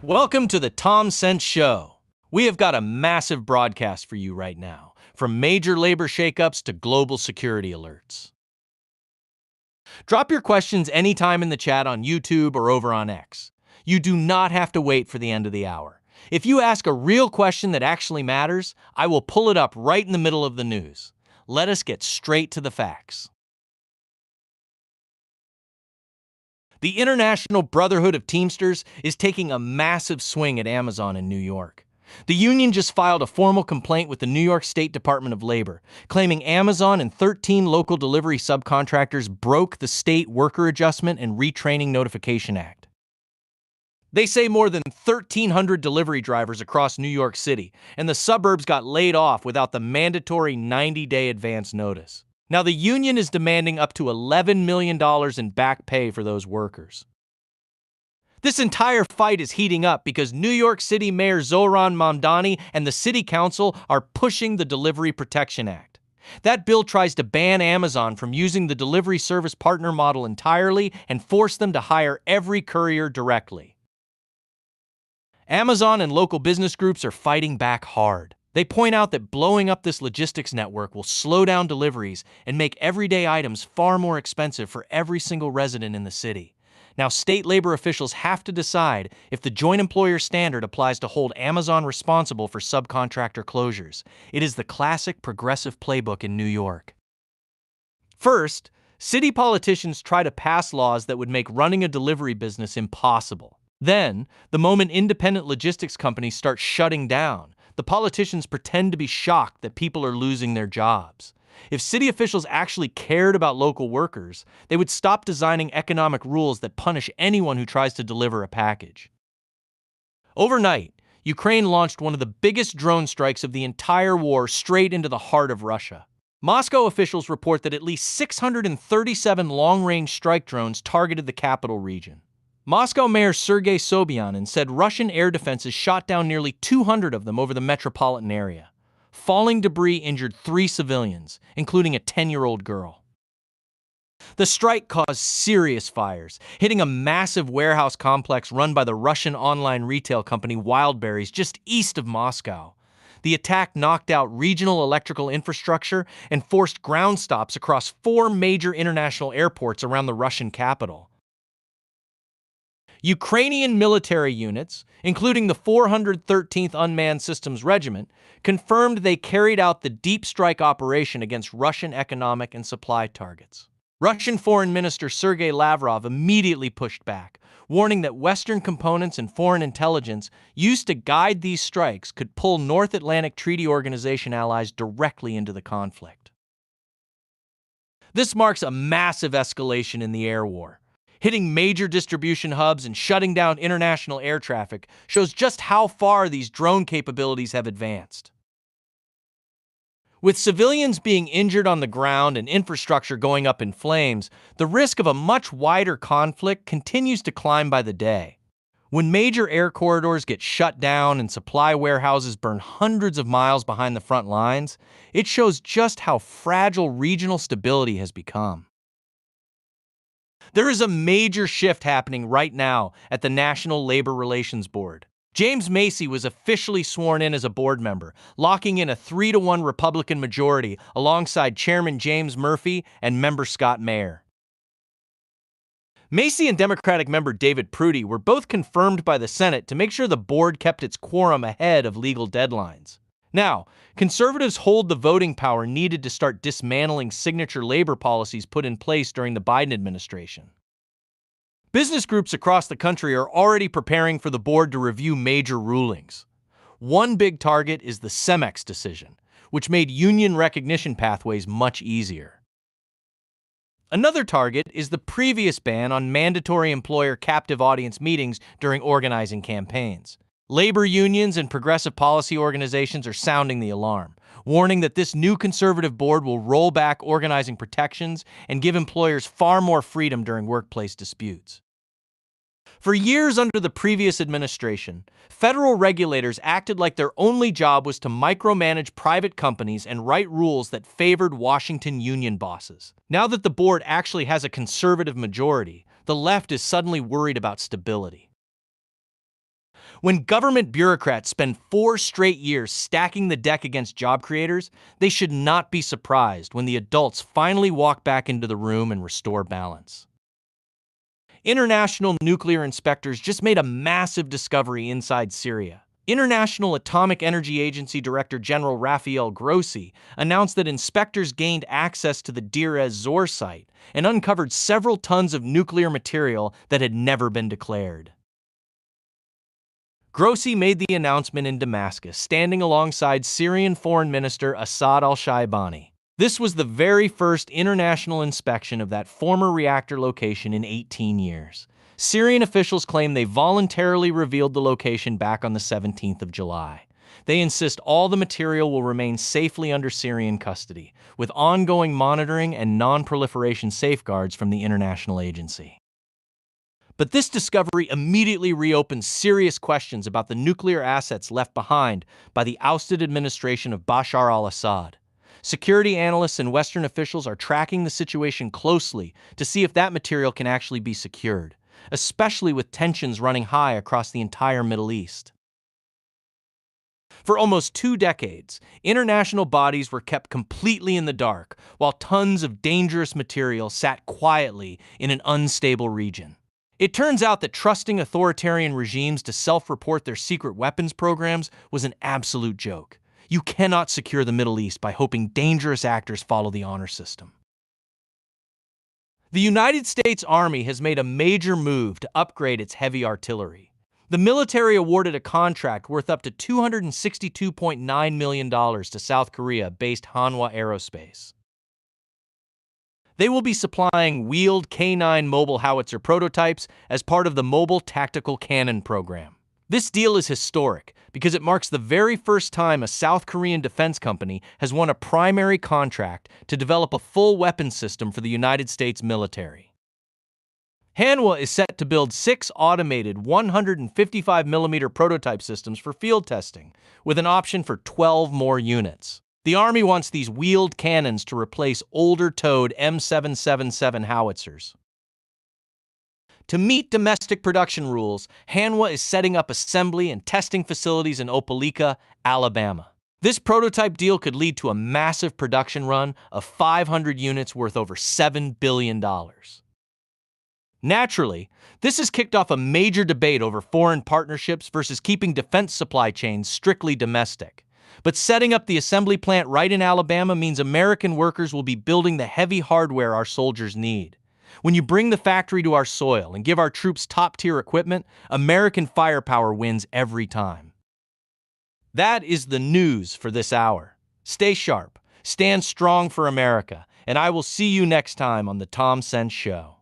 Welcome to the Tom Sense Show. We have got a massive broadcast for you right now, from major labor shakeups to global security alerts. Drop your questions anytime in the chat on YouTube or over on X. You do not have to wait for the end of the hour. If you ask a real question that actually matters, I will pull it up right in the middle of the news. Let us get straight to the facts. The International Brotherhood of Teamsters is taking a massive swing at Amazon in New York. The union just filed a formal complaint with the New York State Department of Labor, claiming Amazon and 13 local delivery subcontractors broke the State Worker Adjustment and Retraining Notification Act. They say more than 1,300 delivery drivers across New York City and the suburbs got laid off without the mandatory 90-day advance notice. Now, the union is demanding up to $11 million in back pay for those workers. This entire fight is heating up because New York City Mayor Zohran Mamdani and the City Council are pushing the Delivery Protection Act. That bill tries to ban Amazon from using the delivery service partner model entirely and force them to hire every courier directly. Amazon and local business groups are fighting back hard. They point out that blowing up this logistics network will slow down deliveries and make everyday items far more expensive for every single resident in the city. Now, state labor officials have to decide if the joint employer standard applies to hold Amazon responsible for subcontractor closures. It is the classic progressive playbook in New York. First, city politicians try to pass laws that would make running a delivery business impossible. Then, the moment independent logistics companies start shutting down, the politicians pretend to be shocked that people are losing their jobs. If city officials actually cared about local workers, they would stop designing economic rules that punish anyone who tries to deliver a package. Overnight, Ukraine launched one of the biggest drone strikes of the entire war straight into the heart of Russia. Moscow officials report that at least 637 long-range strike drones targeted the capital region. Moscow Mayor Sergei Sobyanin said Russian air defenses shot down nearly 200 of them over the metropolitan area. Falling debris injured 3 civilians, including a 10-year-old girl. The strike caused serious fires, hitting a massive warehouse complex run by the Russian online retail company Wildberries just east of Moscow. The attack knocked out regional electrical infrastructure and forced ground stops across 4 major international airports around the Russian capital. Ukrainian military units, including the 413th Unmanned Systems Regiment, confirmed they carried out the deep strike operation against Russian economic and supply targets. Russian Foreign Minister Sergei Lavrov immediately pushed back, warning that Western components and foreign intelligence used to guide these strikes could pull North Atlantic Treaty Organization allies directly into the conflict. This marks a massive escalation in the air war. Hitting major distribution hubs and shutting down international air traffic shows just how far these drone capabilities have advanced. With civilians being injured on the ground and infrastructure going up in flames, the risk of a much wider conflict continues to climb by the day. When major air corridors get shut down and supply warehouses burn hundreds of miles behind the front lines, it shows just how fragile regional stability has become. There is a major shift happening right now at the National Labor Relations Board. James Macy was officially sworn in as a board member, locking in a 3-1 Republican majority alongside Chairman James Murphy and member Scott Mayer. Macy and Democratic member David Prudy were both confirmed by the Senate to make sure the board kept its quorum ahead of legal deadlines. Now, conservatives hold the voting power needed to start dismantling signature labor policies put in place during the Biden administration. Business groups across the country are already preparing for the board to review major rulings. One big target is the CEMEX decision, which made union recognition pathways much easier. Another target is the previous ban on mandatory employer captive audience meetings during organizing campaigns. Labor unions and progressive policy organizations are sounding the alarm, warning that this new conservative board will roll back organizing protections and give employers far more freedom during workplace disputes. For years under the previous administration, federal regulators acted like their only job was to micromanage private companies and write rules that favored Washington union bosses. Now that the board actually has a conservative majority, the left is suddenly worried about stability. When government bureaucrats spend 4 straight years stacking the deck against job creators, they should not be surprised when the adults finally walk back into the room and restore balance. International nuclear inspectors just made a massive discovery inside Syria. International Atomic Energy Agency Director General Rafael Grossi announced that inspectors gained access to the Deir ez-Zor site and uncovered several tons of nuclear material that had never been declared. Grossi made the announcement in Damascus, standing alongside Syrian Foreign Minister Assad al-Shaibani. This was the very first international inspection of that former reactor location in 18 years. Syrian officials claim they voluntarily revealed the location back on the 17th of July. They insist all the material will remain safely under Syrian custody, with ongoing monitoring and non-proliferation safeguards from the international agency. But this discovery immediately reopens serious questions about the nuclear assets left behind by the ousted administration of Bashar al-Assad. Security analysts and Western officials are tracking the situation closely to see if that material can actually be secured, especially with tensions running high across the entire Middle East. For almost 2 decades, international bodies were kept completely in the dark, while tons of dangerous material sat quietly in an unstable region. It turns out that trusting authoritarian regimes to self-report their secret weapons programs was an absolute joke. You cannot secure the Middle East by hoping dangerous actors follow the honor system. The United States Army has made a major move to upgrade its heavy artillery. The military awarded a contract worth up to $262.9 million to South Korea-based Hanwha Aerospace. They will be supplying wheeled K9 mobile howitzer prototypes as part of the Mobile Tactical Cannon program. This deal is historic because it marks the very first time a South Korean defense company has won a primary contract to develop a full weapons system for the United States military. Hanwha is set to build 6 automated 155mm prototype systems for field testing, with an option for 12 more units. The Army wants these wheeled cannons to replace older towed M777 howitzers. To meet domestic production rules, Hanwha is setting up assembly and testing facilities in Opelika, Alabama. This prototype deal could lead to a massive production run of 500 units worth over $7 billion. Naturally, this has kicked off a major debate over foreign partnerships versus keeping defense supply chains strictly domestic. But setting up the assembly plant right in Alabama means American workers will be building the heavy hardware our soldiers need. When you bring the factory to our soil and give our troops top-tier equipment, American firepower wins every time. That is the news for this hour. Stay sharp, stand strong for America, and I will see you next time on The Tom Sense Show.